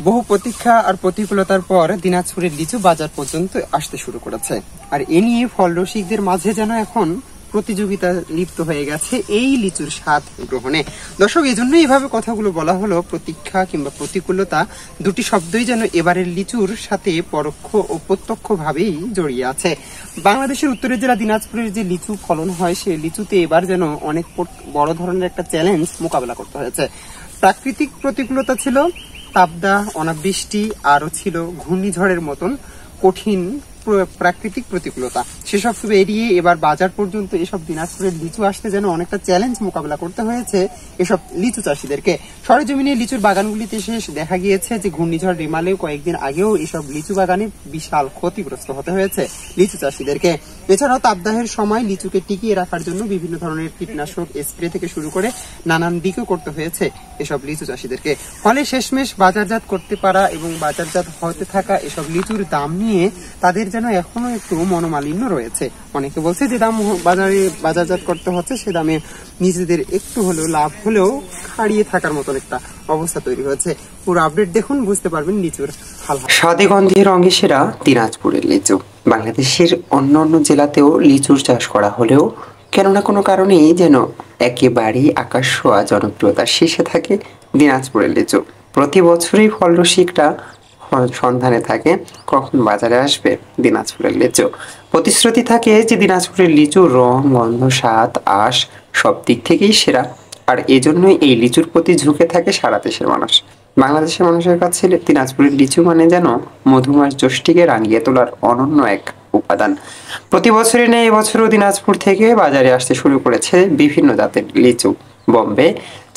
বহু প্রতীক্ষা আর প্রতিকূলতার পর দিনাজপুরের লিচু বাজার পর্যন্ত আসতে শুরু করেছে। আর এ নিয়ে ফল রসিকদের মাঝে যেন এখন প্রতিযোগিতা লিপ্ত হয়ে গেছে এই লিচুর স্বাদ গ্রহণে। দর্শক, এই জন্যই এভাবে কথাগুলো বলা হলো, প্রতীক্ষা কিংবা প্রতিকূলতা দুটি শব্দই যেন এবারের লিচুর সাথে পরোক্ষ ও প্রত্যক্ষ ভাবেই জড়িয়ে আছে। বাংলাদেশের উত্তরের জেলা দিনাজপুরের যে লিচু ফলন হয়, সে লিচুতে এবার যেন অনেক বড় ধরনের একটা চ্যালেঞ্জ মোকাবেলা করতে হয়েছে। প্রাকৃতিক প্রতিকূলতা ছিল, তাপদা, অনাবৃষ্টি, আরও ছিল ঘূর্ণিঝড়ের মতন কঠিন প্রাকৃতিক প্রতিকূলতা। সেসব এড়িয়ে এবার বাজার পর্যন্ত এসব দিনাজপুরের লিচু আসতে যেন অনেকটা চ্যালেঞ্জ মোকাবেলা করতে হয়েছে এসব লিচু চাষিদেরকে। সরেজমিনে লিচুর বাগানগুলিতে এসে দেখা গিয়েছে যে ঘূর্ণিঝড় রিমালেও কয়েকদিন আগেও এসব লিচু বাগানে বিশাল ক্ষতিগ্রস্ত হতে হয়েছে লিচু চাষিদেরকে। এছাড়াও তাপদাহের সময় লিচুকে টিকিয়ে রাখার জন্য বিভিন্ন ধরনের কীটনাশক স্প্রে থেকে শুরু করে নানান দিকও করতে হয়েছে এসব লিচু চাষিদেরকে। ফলে শেষমেশ বাজারজাত করতে পারা এবং বাজারজাত হতে থাকা এসব লিচুর দাম নিয়ে তাদের যেন এখনো একটু মনোমালিন্য রয়েছে। অনেকে বলছে যে দাম বাজারে বাজারজাত করতে হচ্ছে, সে দামে নিজেদের একটু হলেও লাভ হলেও হারিয়ে থাকার মতন একটা অবস্থা তৈরি হয়েছে। পুরো আপডেট দেখুন, বুঝতে পারবেন লিচুর হাল। স্বাদে গন্ধে রঙে সেরা দিনাজপুরের লিচু। বাংলাদেশের অন্য অন্য জেলাতেও লিচুর চাষ করা হলেও কেন না কোনো কারণেই যেন একেবারেই আকাশ ছোঁয়া জনপ্রিয়তার শীর্ষে থাকে দিনাজপুরের লিচু। প্রতি বছরই ফল রসিকরা সন্ধানে থাকে কখন বাজারে আসবে দিনাজপুরের লিচু। প্রতিশ্রুতি থাকে যে দিনাজপুরের লিচু রং, গন্ধ, স্বাদ, আঁশ সব দিক থেকেই সেরা। আর এজন্যই এই লিচুর প্রতি ঝুঁকে থাকে সারা দেশের মানুষ। বাংলাদেশের মানুষের কাছে দিনাজপুরের লিচু মানে যেন মধুমাস জ্যোষ্ঠীকে রাঙিয়ে তোলার অনন্য এক উপাদান। প্রতি বছরই নেই এবছরও দিনাজপুর থেকে বাজারে আসতে শুরু করেছে বিভিন্ন জাতের লিচু। বম্বে,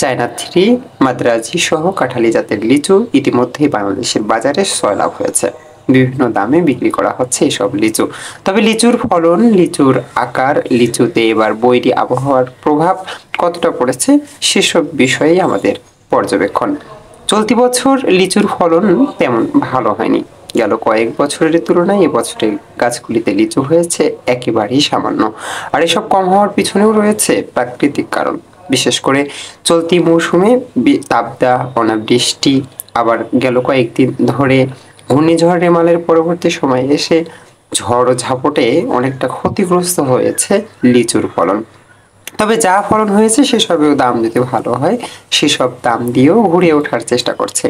চায়না থ্রি, মাদ্রাজি সহ কাঁঠালি জাতের লিচু ইতিমধ্যেই বাংলাদেশের বাজারে সয়লাভ হয়েছে। বিভিন্ন দামে বিক্রি করা হচ্ছে এসব লিচু। তবে লিচুর ফলন, লিচুর আকার, লিচুতে এবার বৈরী আবহাওয়ার প্রভাব কতটা পড়েছে সেসব বিষয়েই আমাদের পর্যবেক্ষণ। চলতি বছর লিচুর ফলন তেমন ভালো হয়নি। গেল কয়েক বছরের তুলনায় এবছরের গাছগুলিতে লিচু হয়েছে একেবারেই সামান্য। আর এসব কম হওয়ার পিছনেও রয়েছে প্রাকৃতিক কারণ। বিশেষ করে চলতি মৌসুমে তাপদা, অনাবৃষ্টি, আবার গেল কয়েকদিন ধরে ঘূর্ণিঝড় রেমালের পরবর্তী সময়ে এসে ঝড় ও ঝাপটে অনেকটা ক্ষতিগ্রস্ত হয়েছে লিচুর ফলন। তবে যা ফলন হয়েছে সেসবেও দাম যদি ভালো হয়, সেসব দাম দিয়েও ঘুরে ওঠার চেষ্টা করছে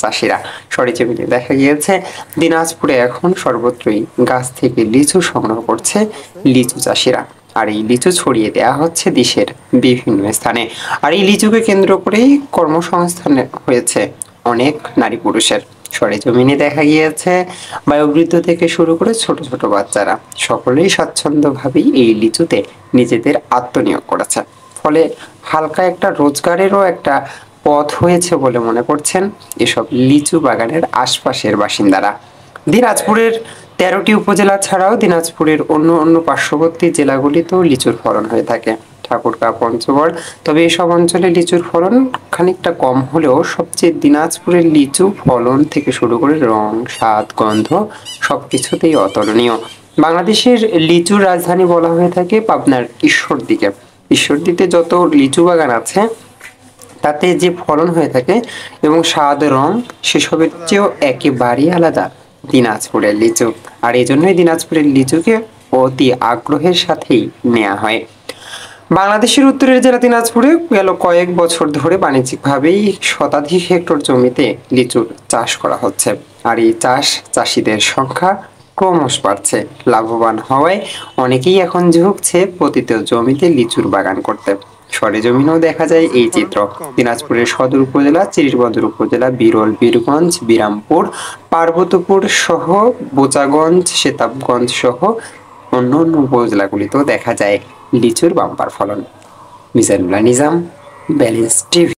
চাষিরা। সরেজমিনে দেখা গিয়েছে দিনাজপুরে এখন সর্বত্রই গাছ থেকে লিচু সংগ্রহ করছে লিচু চাষিরা। আর এই লিচু ছড়িয়ে দেওয়া হচ্ছে দেশের বিভিন্ন স্থানে। আর এই লিচুকে কেন্দ্র করেই কর্মসংস্থান হয়েছে অনেক নারী পুরুষের। সরেজমিনে দেখা গিয়েছে বয়োবৃদ্ধ থেকে শুরু করে ছোট ছোট বাচ্চারা সকলেই স্বাচ্ছন্দ্যভাবেই এই লিচুতে নিজেদের আত্মনিয়োগ করেছে। ফলে হালকা একটা রোজগারেরও একটা পথ হয়েছে বলে মনে করছেন এসব লিচু বাগানের আশপাশের বাসিন্দারা। দিনাজপুরের 13টি উপজেলা ছাড়াও দিনাজপুরের অন্য অন্য পার্শ্ববর্তী জেলাগুলিতেও লিচুর ফলন হয়ে থাকে, ঠাকুরগাঁও, পঞ্চগড়। তবে এসব অঞ্চলে লিচুর ফলন খানিকটা কম হলেও সবচেয়ে দিনাজপুরের লিচু ফলন থেকে শুরু করে রং, স্বাদ, গন্ধ সবকিছুতেই অতুলনীয়। বাংলাদেশের লিচুর রাজধানী বলা হয়ে থাকে পাবনার ঈশ্বরদীকে। ঈশ্বরদীতে যত লিচু বাগান আছে তাতে যে ফলন হয়ে থাকে এবং স্বাদ, রং সেসবের চেয়েও একেবারেই আলাদা দিনাজপুরের লিচু। আর এই জন্যই দিনাজপুরের লিচুকে অতি আগ্রহের সাথেই নেওয়া হয়। বাংলাদেশের উত্তরের জেলা দিনাজপুরে গেল কয়েক বছর ধরে বাণিজ্যিকভাবেই শতাধিক হেক্টর জমিতে লিচুর চাষ করা হচ্ছে। আর এই চাষিদের সংখ্যা ক্রমশ বাড়ছে। লাভবান হওয়ায় অনেকেই এখন ঝুঁকছে পতিত জমিতে লিচুর বাগান করতে। সরেজমিনেও দেখা যায় এই চিত্র। দিনাজপুরের সদর উপজেলা, চিরিরবন্দর উপজেলা, বিরল, বীরগঞ্জ, বিরামপুর, পার্বতীপুর সহ বোচাগঞ্জ, সেতাবগঞ্জ সহ অন্য অন্য উপজেলাগুলিতেও দেখা যায় লিচুর বাম্পার ফলন। মিজানুল্লাহ নিজাম, ব্যালেন্স টিভি।